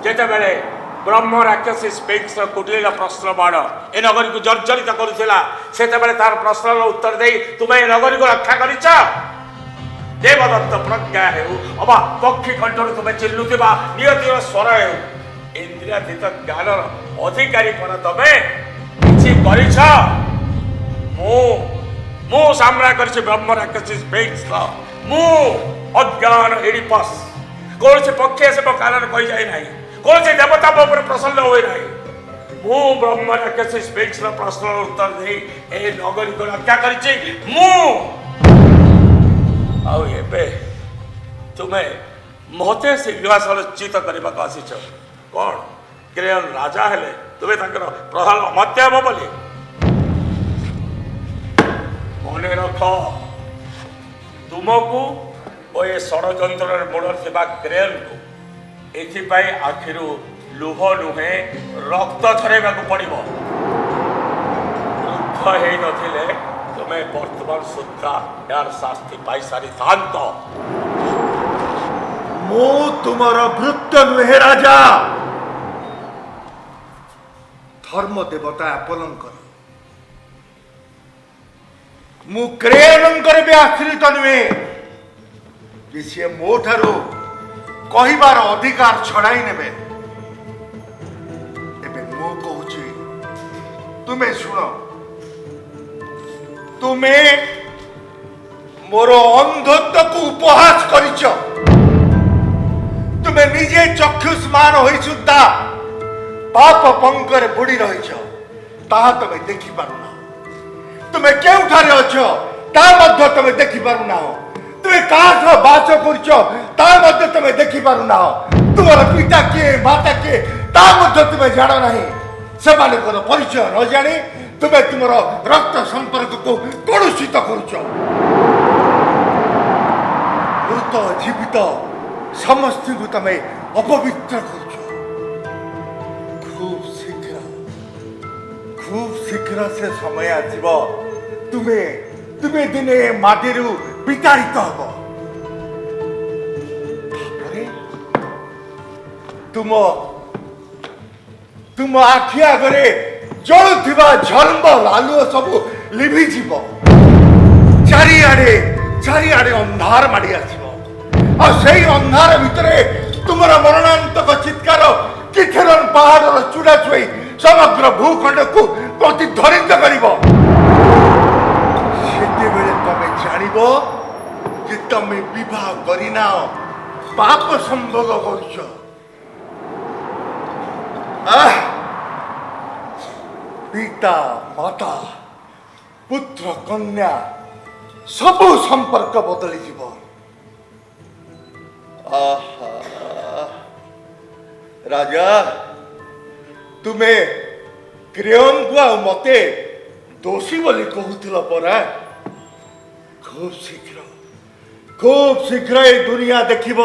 ଯେତେବେଳେ ବ୍ରହ୍ମ ରାକ୍ଷସୀ ସ୍ପିଙ୍କ୍ସର କୁଟିଳ ପ୍ରଶ୍ନ ବାଣ ଏ ନଗରୀକୁ ଜର୍ଜରିତ କରୁଥିଲା ସେତେବେଳେ ତାର ପ୍ରଶ୍ନର ଉତ୍ତର ଦେଇ ତୁମେ ଏ ନଗରୀକୁ ରକ୍ଷା କରିଛ। ଦେବଦତ୍ତ ପ୍ରଜ୍ଞା ହେଉ ଅବା ପକ୍ଷୀ କଣ୍ଠରୁ ତୁମେ ଚିଲ୍ଲୁଥିବା ନିୟତିର ସ୍ୱର ହେଉ ଇନ୍ଦ୍ରିୟାତୀତ ଜ୍ଞାନର ଅଧିକାରୀ କଣ ତମେ କିଛି କରିଛ? ମୁଁ ସାମ୍ନା କରିଛି ବ୍ରହ୍ମ ରାକ୍ଷସୀ ସ୍ପିଙ୍କ୍ସର। ମୁଁ ଅଜ୍ଞାନ ଏଡିପସ୍ କୌଣସି ପକ୍ଷୀ ଆସି ମୋ କାନରେ କହିଯାଏ ନାହିଁ, କୌଣସି ଦେବତା ମୋ ଉପରେ ପ୍ରସନ୍ନ ହୁଏ ନାହିଁ। ମୁଁ ବ୍ରହ୍ମ ରାକ୍ଷସୀ ସ୍ପିଙ୍କ୍ସର ପ୍ରଶ୍ନର ଉତ୍ତର ଦେଇ ଏ ନଗରୀକୁ ରକ୍ଷା କରିଛି ମୁଁ। ଆଉ ଏବେ ତୁମେ ମତେ ସିଂହାସନ ଚ୍ୟୁତ କରିବାକୁ ଆସିଛ। କ'ଣ କ୍ରେୟନ ରାଜା ହେଲେ ତୁମେ ତାଙ୍କର ପ୍ରଧାନ ଅମାତ୍ୟ ହେବ ବୋଲି? ମନେ ରଖ, ତୁମକୁ ଓ ଏ ଷଡ଼ଯନ୍ତ୍ରରେ ମୂଳରେ ଥିବା କ୍ରେୟନକୁ ଏଥିପାଇଁ ଆଖିରୁ ଲୁହ ନୁହେଁ ରକ୍ତ ଝରାଇବାକୁ ପଡ଼ିବ। ବୃଦ୍ଧ ହେଇନଥିଲେ ତୁମେ ବର୍ତ୍ତମାନ ସୁଦ୍ଧା ଏହାର ଶାସ୍ତି ପାଇସାରିଥାନ୍ତ। ମୁଁ ତୁମର ଭୃତ୍ୟ ନୁହେଁ ରାଜା, ଧର୍ମ ଦେବତା ଆପଲଙ୍କର। ମୁଁ କ୍ରେୟନଙ୍କର ବି ଆଶ୍ରିତ ନୁହେଁ ଯେ ସିଏ ମୋ ଠାରୁ କହିବାର ଅଧିକାର ଛଡ଼ାଇ ନେବେ। ଏବେ ମୁଁ କହୁଛି, ତୁମେ ଶୁଣ। ତୁମେ ମୋର ଅନ୍ଧତ୍ୱକୁ ଉପହାସ କରିଛ। ତୁମେ ନିଜେ ଚକ୍ଷୁଷ୍ମାନ ହୋଇ ସୁଦ୍ଧା ପାପ ପଙ୍କରେ ବୁଡ଼ି ରହିଛ, ତାହା ତମେ ଦେଖିପାରୁନା। ତୁମେ କେଉଁଠାରେ ଅଛ ତାହା ମଧ୍ୟ ତମେ ଦେଖିପାରୁନାହ। ତୁମେ କାହା ସହ ବାସ କରୁଛ ତାହା ମଧ୍ୟ ତମେ ଦେଖିପାରୁନାହ। ତୁମର ପିତା କିଏ ମାତା କିଏ ତାହା ମଧ୍ୟ ତୁମେ ଜାଣ ନାହିଁ। ସେମାନଙ୍କର ପରିଚୟ ନ ଜାଣି ତୁମେ ତୁମର ରକ୍ତ ସମ୍ପର୍କକୁ କଳୁଷିତ କରୁଛ। ମୃତ ଜୀବିତ ସମସ୍ତଙ୍କୁ ତମେ ଅପବିତ୍ର କରୁଛ। ଖୁବ୍ ଶୀଘ୍ର ସେ ସମୟ ଆସିବ, ତୁମେ ଦିନେ ମାଟିରୁ ବିତାଡ଼ିତ ହବ। ତାପରେ ତୁମ ଆଖି ଆଗରେ ଜଳୁଥିବା ଝଲମଲ ଆଲୁଅ ସବୁ ଲିଭିଯିବ। ଚାରିଆଡେ ଅନ୍ଧାର ମାଡ଼ି ଆସିବ। ଆଉ ସେଇ ଅନ୍ଧାର ଭିତରେ ତୁମର ମରଣାନ୍ତକ ଚିତ୍କାର କିଥେରନ ପାହାଡ଼ର ଚୂଡ଼ା ଛୁଇଁ ସମଗ୍ର ଭୂଖଣ୍ଡକୁ ପ୍ରତିଧ୍ୱନିତ କରିବ। ସେତେବେଳେ ତମେ ଜାଣିବ ଯେ ତମେ ବିବାହ କରିନାହ, ପାପ ସମ୍ଭୋଗ କରୁଛ। ପିତା ମାତା ପୁତ୍ର କନ୍ୟା ସବୁ ସମ୍ପର୍କ ବଦଳିଯିବ। ରାଜା, ତୁମେ କ୍ରେୟନକୁ ଆଉ ମତେ ଦୋଷୀ ବୋଲି କହୁଥିଲ ପରା। ଖୁବ୍ ଶୀଘ୍ର ଏ ଦୁନିଆ ଦେଖିବ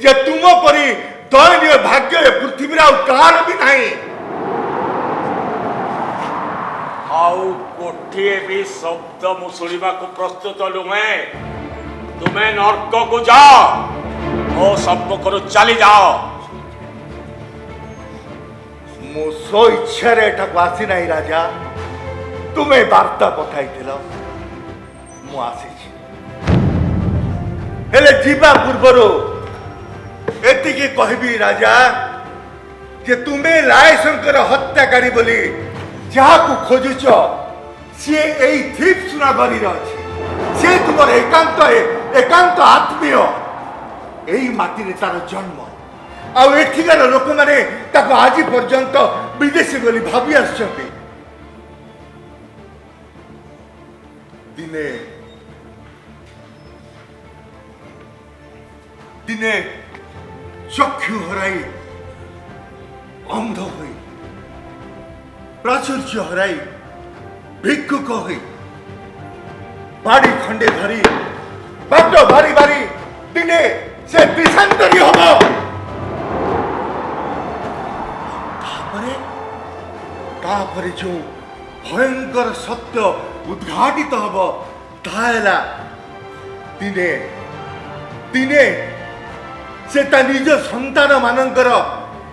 ଯେ ତୁମ ପରି ଦୟନୀୟ ଭାଗ୍ୟ ଏ ପୃଥିବୀରେ ଆଉ କାହାର ବି ନାହିଁ। ଆଉ ଗୋଟିଏ ବି ଶବ୍ଦ ମୁଁ ଶୁଣିବାକୁ ପ୍ରସ୍ତୁତ ନୁହେଁ। ତୁମେ ନର୍କକୁ ଯାଅ, ମୋ ସମ୍ମୁଖରୁ ଚାଲି ଯାଅ। ମୁଁ ସ୍ୱଇଚ୍ଛାରେ ଏଠାକୁ ଆସି ନାହିଁ ରାଜା, ତୁମେ ବାର୍ତ୍ତା ପଠାଇଥିଲ, ମୁଁ ଆସିଛି। ହେଲେ ଯିବା ପୂର୍ବରୁ ଏତିକି କହିବି ରାଜା ଯେ ତୁମେ ଲାୟସଙ୍କର ହତ୍ୟାକାରୀ ବୋଲି ଯାହାକୁ ଖୋଜୁଛ ସିଏ ଏଇ ଥିପ୍ସ ନଗରୀରେ ଅଛି। ସେ ତୁମର ଏକାନ୍ତ ଆତ୍ମୀୟ। ଏଇ ମାଟିରେ ତାର ଜନ୍ମ। ଆଉ ଏଠିକାର ଲୋକମାନେ ତାକୁ ଆଜି ପର୍ଯ୍ୟନ୍ତ ବିଦେଶୀ ବୋଲି ଭାବି ଆସିଛନ୍ତି। ଦିନେ ଚକ୍ଷୁ ହରାଇ ଅନ୍ଧ ହୋଇ, ପ୍ରାଚୁର୍ଯ୍ୟ ହରାଇ ଭିକ୍ଷୁକ ହୋଇ, ବାଡ଼ି ଖଣ୍ଡେ ଧରି ବାଟ ବାରି ଦିନେ ସେ ଦେଶାନ୍ତରୀ ହବ। ତାପରେ ଯୋଉ ଭୟଙ୍କର ସତ୍ୟ ଉଦ୍ଘାଟିତ ହବ ତାହା ହେଲା ଦିନେ ସେ ତା ନିଜ ସନ୍ତାନ ମାନଙ୍କର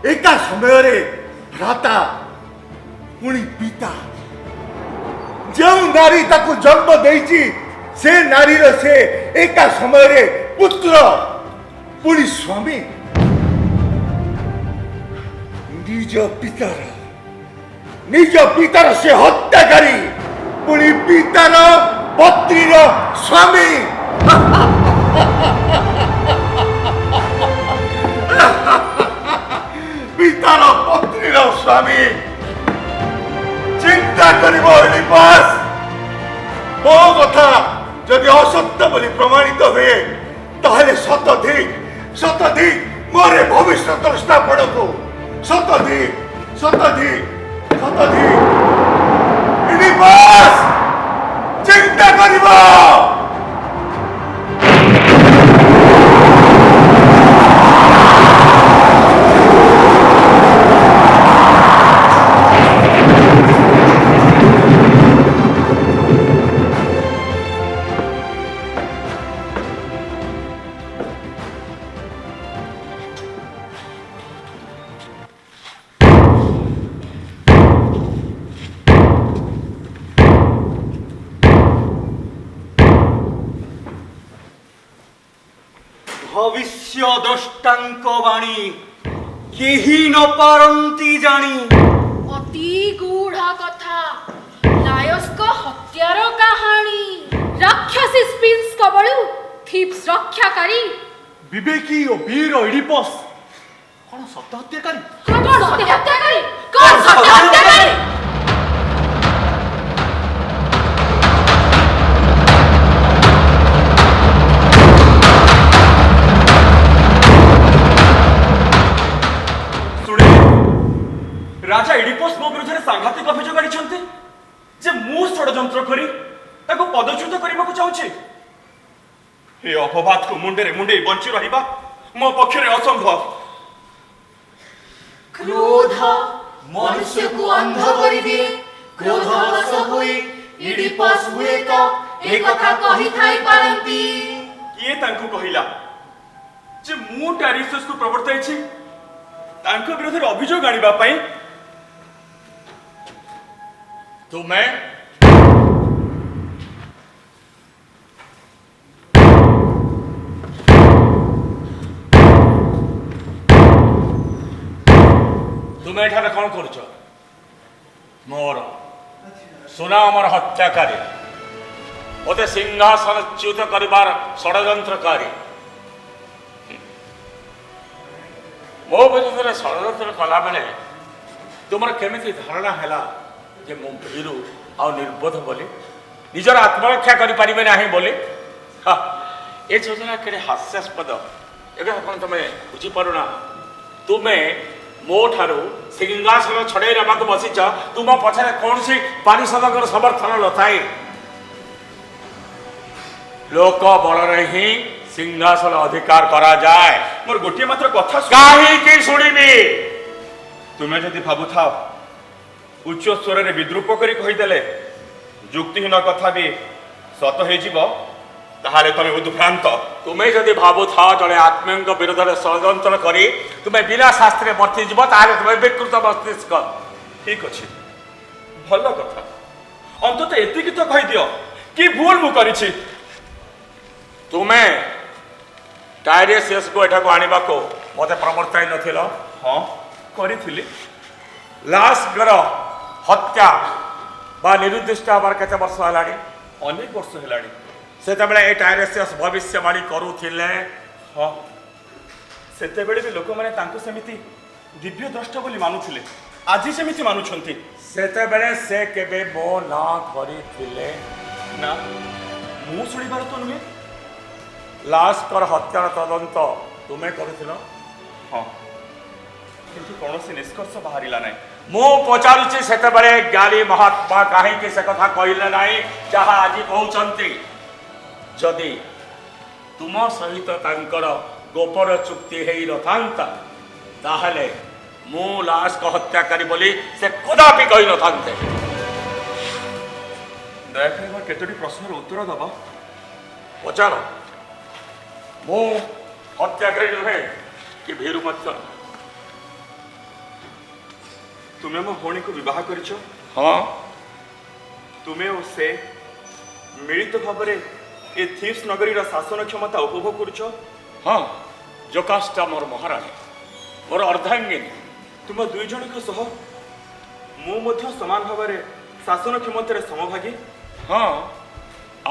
एका समय भ्राता पुणी पिता जो नारी ताको जन्म देइछि से नारी से एका समय पुत्र पुणी स्वामी निज पितार से हत्याकारी पुणी पितार पत्नीर स्वामी पितार पत्नीर स्वामी चिंता करिबो निपास मो कथा जदि असत्य बोली प्रमाणित हुए ताहले शताधिक मोरे भविष्य स्थापन को शताधिक निपास चिंता करिबो भविष्य द्रष्टांक वाणी केही न पारंती जानी अति गूढ़ा कथा लायस्क हत्यार कहानी राक्षसी स्पिन्स कबळू थिप्स रक्षाकारी विवेकी और वीर इडिपस कौन सत्य हत्याकारी कौन सत्य हत्याकारी कौन सत्य हत्याकारी राजा इडिपस मो विरुद्ध सांघातिक अभियोग आनिछन्ते जे मु षडयंत्र करी ताको पदच्युत करबा को चाहूछि हे अपवाद को मुंडे बंची रहिबा मो पक्षरे असंभव क्रोध मनुष्य को अंध कर दिए क्रोधवश होई इडिपस हुए तो एक कथा कहि थाई पारंती किए तांको कहिला जे मु टारिसस को प्रवर्तै छी तांको विरुद्ध अभियोग आनिबा पई तुम्हें एठारे कौन करुच मोर सुना मोर हत्याकारी मते सिंहासन च्युत करिबार षडयंत्रकारी मो विरुद्ध षडयंत्र कला बेले तुमर केमिति धारणा हैला जे मो भीरु आ निर्बोध बोली निजर आत्मरक्षा करि परिबे नाही बोली ए योजना केडे हास्यास्पद एगा कोन तमे बुझी परुना तुमे मो ठारू सिंहासन छड़े रमाको बसिच तुम पछरे कौन सी पारिषदकर समर्थन नथाए लोक बଳରେ ही सिंहासन अधिकार करा जाए मोर गोटे मात्र कथा काहे की सुनिबी तुमे जदि भाबु थाओ उच्च स्वर रे विद्रूप करी कहि देले युक्तिहीन कथा भी सत हे जीव ताहाले तमे बुद्धभ्रांत तुम्हें जदि भाबु था जड़े आत्मीय विरोध में षड्यंत्र करी तुम्हें बिना शास्त्रे मर्ती जीव ताहले तुम्हें विकृत मस्तिष्क ठीक अछि भल कथा अंतत एतिकी तो कहि दियो कि भूल मु करिछि तुम्हें टायरेसियस को एठा को आनिबा को मते प्रवर्ताई नथिलो हां करिथिली लास्टर हत्या बा निरुद्दिष्ट हबार केते वर्ष हलानी अनेक वर्ष हेलानी सेतेबेले ए टायरेसियस भविष्यवाणी करूथिले हां सेतेबेले भी लोक माने तांको समिति दिव्य द्रष्टा बोली मानुथिले आजि समिति मानुछंती सेतेबेले से केबे मो ना करिथिले ना मु सुनिबार तो नुहे लास्टर हत्यार तदंत तुम्हें करूथिलो हां किंतु कौनसी निष्कर्ष बाहरिला नाही मु पचारुछि सेतेबेले ज्ञानी महात्मा काहे कि से कथा कहिले नाही जहा आजि कहउचंती जदि तुम सहित तांकर गोपर चुक्ति हेई नथांता ताहले मु लाश को हत्याकारी बोली से कदापि कहि नथांते दयाकरी केतोटी प्रश्नर उत्तर दबा पचार मु हत्याकारी नुहे कि भीरु मत ତୁମେ ମୋ ଭଉଣୀକୁ ବିବାହ କରିଛ। ହଁ ତୁମେ ଓ ସେ ମିଳିତ ଭାବରେ ଏ ଥିପ୍ସ ନଗରୀର ଶାସନ କ୍ଷମତା ଉପଭୋଗ କରୁଛ। ହଁ ଜୋକାଷ୍ଟା ମୋର ମହାରାଣୀ, ମୋର ଅର୍ଦ୍ଧାଙ୍ଗିନୀ। ତୁମ ଦୁଇ ଜଣଙ୍କ ସହ ମୁଁ ମଧ୍ୟ ସମାନ ଭାବରେ ଶାସନ କ୍ଷମତାରେ ସମଭାଗୀ। ହଁ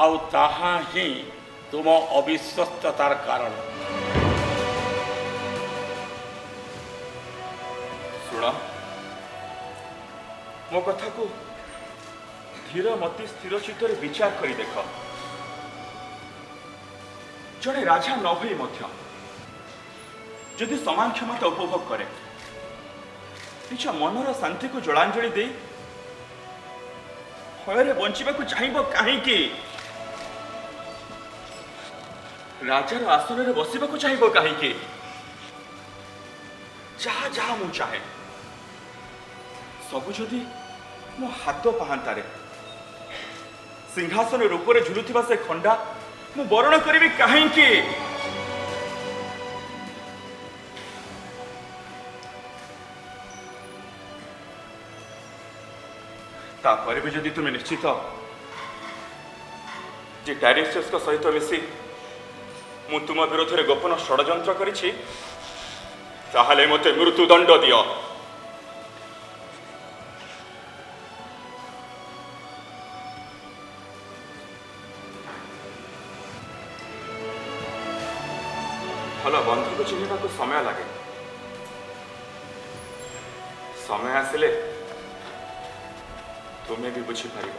ଆଉ ତାହା ହିଁ ତୁମ ଅବିଶ୍ୱସ୍ତତାର କାରଣ। ଶୁଣ, ମୋ କଥାକୁ ଧୀର ମତି ସ୍ଥିର ଚିତ୍ତରେ ବିଚାର କରି ଦେଖ। ଜଣେ ରାଜା ନ ହୋଇ ମଧ୍ୟ ଯଦି ସମାନ କ୍ଷମତା ଉପଭୋଗ କରେ, ନିଜ ମନର ଶାନ୍ତିକୁ ଜଳାଞ୍ଜଳି ଦେଇ ଭୟରେ ବଞ୍ଚିବାକୁ ଚାହିଁବ କାହିଁକି? ରାଜାର ଆସନରେ ବସିବାକୁ ଚାହିଁବ କାହିଁକି? ଯାହା ଯାହା ମୁଁ ଚାହେଁ ସବୁ ଯଦି ମୋ ହାତ ପାହାନ୍ତାରେ ସିଂହାସନ ରୂପରେ ଝୁଲୁଥିବା ସେ ଖଣ୍ଡା ମୁଁ ବରଣ କରିବି କାହିଁକି? ତାପରେ ବି ଯଦି ତୁମେ ନିଶ୍ଚିତ ଯେ ଡାଇରେକ୍ଟର୍ସଙ୍କ ସହିତ ମିଶି ମୁଁ ତୁମ ବିରୋଧରେ ଗୋପନ ଷଡ଼ଯନ୍ତ୍ର କରିଛି, ତାହେଲେ ମୋତେ ମୃତ୍ୟୁଦଣ୍ଡ ଦିଅ। ଭଲ ବନ୍ଧୁକୁ ଚିହ୍ନିବାକୁ ସମୟ ଲାଗେ। ସମୟ ଆସିଲେ ତୁମେ ବି ବୁଝିପାରିବ।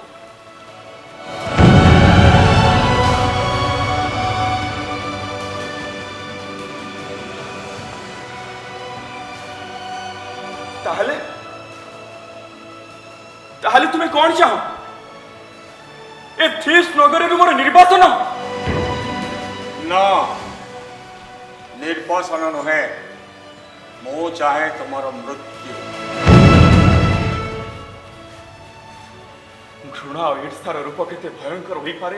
ତାହେଲେ ତାହେଲେ ତୁମେ କଣ ଚାହ? ଏ ଥିପ୍ସ ନଗରୀରୁ ମୋର ନିର୍ବାସନ? ନା, ନିର୍ବାସନ ନୁହେଁ, ମୁଁ ଚାହେଁ ତୁମର ମୃତ୍ୟୁ। ଘୃଣା ଓ ଈର୍ଷାର ରୂପ କେତେ ଭୟଙ୍କର ହୋଇପାରେ,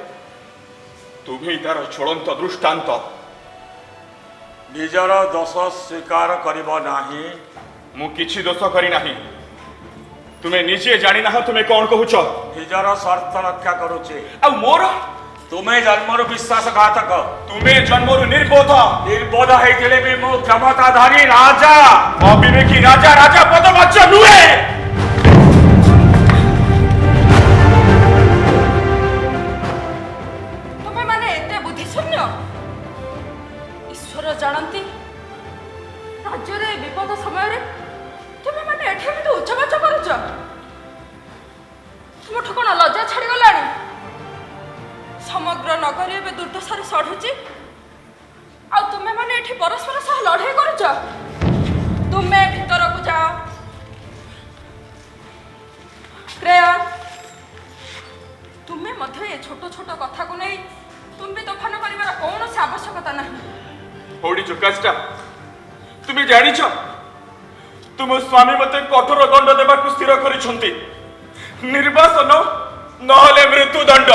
ତୁମେ ତାର ଜ୍ୱଳନ୍ତ ଦୃଷ୍ଟାନ୍ତ। ନିଜର ଦୋଷ ସ୍ୱୀକାର କରିବ ନାହିଁ। ମୁଁ କିଛି ଦୋଷ କରି ନାହିଁ। ତୁମେ ନିଜେ ଜାଣିନାହ ତୁମେ କଣ କହୁଛ। ନିଜର ସ୍ୱାର୍ଥ ରକ୍ଷା କରୁଛି। ଆଉ ମୋର? ତୁମେ ଜନ୍ମରୁ ବିଶ୍ୱାସଘାତକ। ତୁମେ ଜନ୍ମରୁ ନିର୍ବୋଧ। ନିର୍ବୋଧ ହେଇଥିଲେ ବି ମୁଁ କ୍ଷମତାଧାରୀ ରାଜା। ଅବିବେକୀ ରାଜା ରାଜା ପଦବାଚ୍ୟ ନୁହେଁ। ତୁମେ ମାନେ ଏତେ ବୁଦ୍ଧିଶୂନ୍ୟ? ଈଶ୍ୱର ଜାଣନ୍ତି ରାଜ୍ୟରେ ବିପଦ ସମୟରେ ତୁମେ ମାନେ ଏଠି ଏମିତି ଉଚ୍ଚବାଚ କରୁଛ? ତୁମଠୁ କଣ ଲଜ୍ଜା ଛାଡ଼ିଗଲାଣି? ସମଗ୍ର ନଗରୀ ଏବେ ଦୁର୍ଦ୍ଦଶାରେ ସଢୁଛି, ଆଉ ତୁମେ ମାନେ ଏଠି ପରସ୍ପର ସହ ଲଢ଼େଇ କରୁଛ? ତୁମେ ଭିତରକୁ ଯାଅ। କ୍ରେୟନ, ତୁମେ ମଧ୍ୟ ଏ ଛୋଟ ଛୋଟ କଥାକୁ ନେଇ ତୁମ୍ବି ତୋଫାନ କରିବାର କୌଣସି ଆବଶ୍ୟକତା ନାହିଁ। ହଉଡ଼ି ଜୋକାଷ୍ଟା, ତୁମେ ଜାଣିଛ ତୁମ ସ୍ୱାମୀ ମୋତେ କଠୋର ଦଣ୍ଡ ଦେବାକୁ ସ୍ଥିର କରିଛନ୍ତି। ନିର୍ବାସନ ନହେଲେ ମୃତ୍ୟୁଦଣ୍ଡ।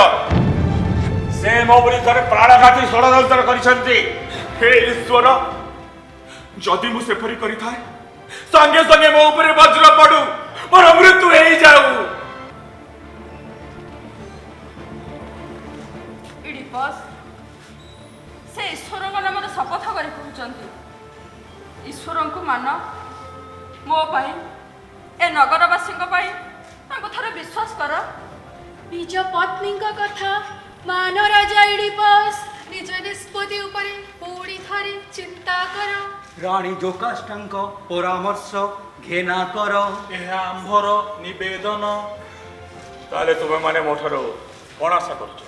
ସେ ମୋ ବିରୁଦ୍ଧରେ ପ୍ରାଣଘାତୀ ଷଡ଼ଯନ୍ତ୍ର କରିଛନ୍ତି। ହେ ଈଶ୍ୱର, ଯଦି ମୁଁ ସେପରି କରିଥାଏ ସାଙ୍ଗେ ସାଙ୍ଗେ ମୋ ଉପରେ ବଜ୍ର ପଡୁ, ମୋର ମୃତ୍ୟୁ ହେଇଯାଉ। ଇଡିପସ୍, ସେ ଈଶ୍ୱରଙ୍କ ନାମରେ ଶପଥ କରି କହୁଛନ୍ତି, ଈଶ୍ୱରଙ୍କୁ ମାନ। ମୋ ପାଇଁ, ଏ ନଗରବାସୀଙ୍କ ପାଇଁ ତାଙ୍କୁ ଥରେ ବିଶ୍ୱାସ କର। ନିଜ ପତ୍ନୀଙ୍କ କଥା ମାନ ରାଜା ଇଡିପସ୍। ନିଜ ନିଷ୍ପତ୍ତି ଉପରେ ପୁଣି ଥରେ ଚିନ୍ତା କର। ରାଣୀ ଜୋକାଷ୍ଟାଙ୍କ ପରାମର୍ଶ ଘେନା କର। ଏହା ଆମ୍ଭର ନିବେଦନ। ତାହେଲେ ତୁମେ ମାନେ ମୋ ଠାରୁ କଣ ଆଶା କରୁଛ?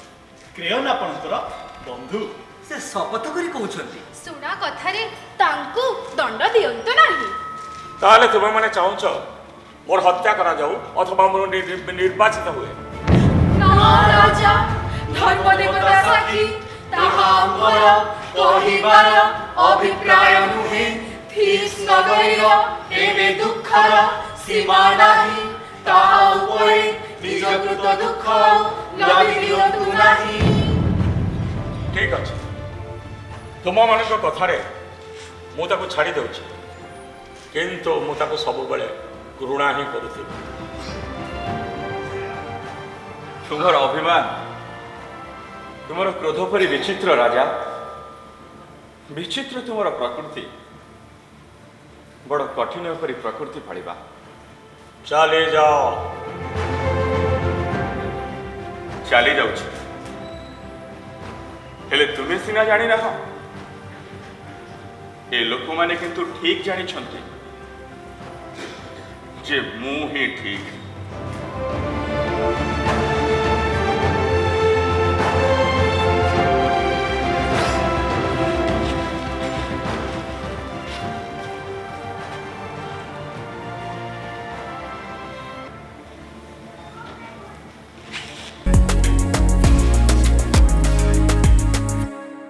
କ୍ରେୟନ ଆପଣଙ୍କର ବନ୍ଧୁ। ସେ ଶପଥ କରି କହୁଛନ୍ତି। ଶୁଣା କଥାରେ ତାଙ୍କୁ ଦଣ୍ଡ ଦିଅନ୍ତୁ ନାହିଁ। ତାହେଲେ ତୁମେ ମାନେ ଚାହୁଁଛ ମୋର ହତ୍ୟା କରାଯାଉ ଅଥବା ମୋର ନିର୍ବାଚିତ ହୁଏ? ନା ରାଜା, ଧର୍ମ ଦେବତା ସାକ୍ଷୀ, ତାହା ଆମ୍ଭର କହିବାର ଅଭିପ୍ରାୟ ନୁହେଁ। ଥିପ୍ସ ନଗରୀର ଏବେ ଦୁଃଖର ସୀମା ନାହିଁ। ତାହା ଉପରେ ନିଜ କୃତ ଦୁଃଖ ଲଦି ଦିଅନ୍ତୁ ନାହିଁ। ଠିକ ଅଛି, ତୁମମାନଙ୍କ କଥାରେ ମୁଁ ତାକୁ ଛାଡ଼ି ଦେଉଛି, କିନ୍ତୁ ମୁଁ ତାକୁ ସବୁବେଳେ ଘୃଣା ହିଁ କରୁଥିବେ। ତୁମର ଅଭିମାନ ତୁମର କ୍ରୋଧ ପରି ବିଚିତ୍ର ରାଜା। ବିଚିତ୍ର ତୁମର ପ୍ରକୃତି, ବଡ଼ କଠିନ ପରି ପ୍ରକୃତି ପାଳିବା। ଚାଲି ଯାଅ। ଚାଲି ଯାଉଛି, ହେଲେ ତୁମେ ସିନା ଜାଣିନାହ, ଏ ଲୋକମାନେ କିନ୍ତୁ ଠିକ୍ ଜାଣିଛନ୍ତି ଯେ ମୁଁ ହିଁ ଠିକ୍।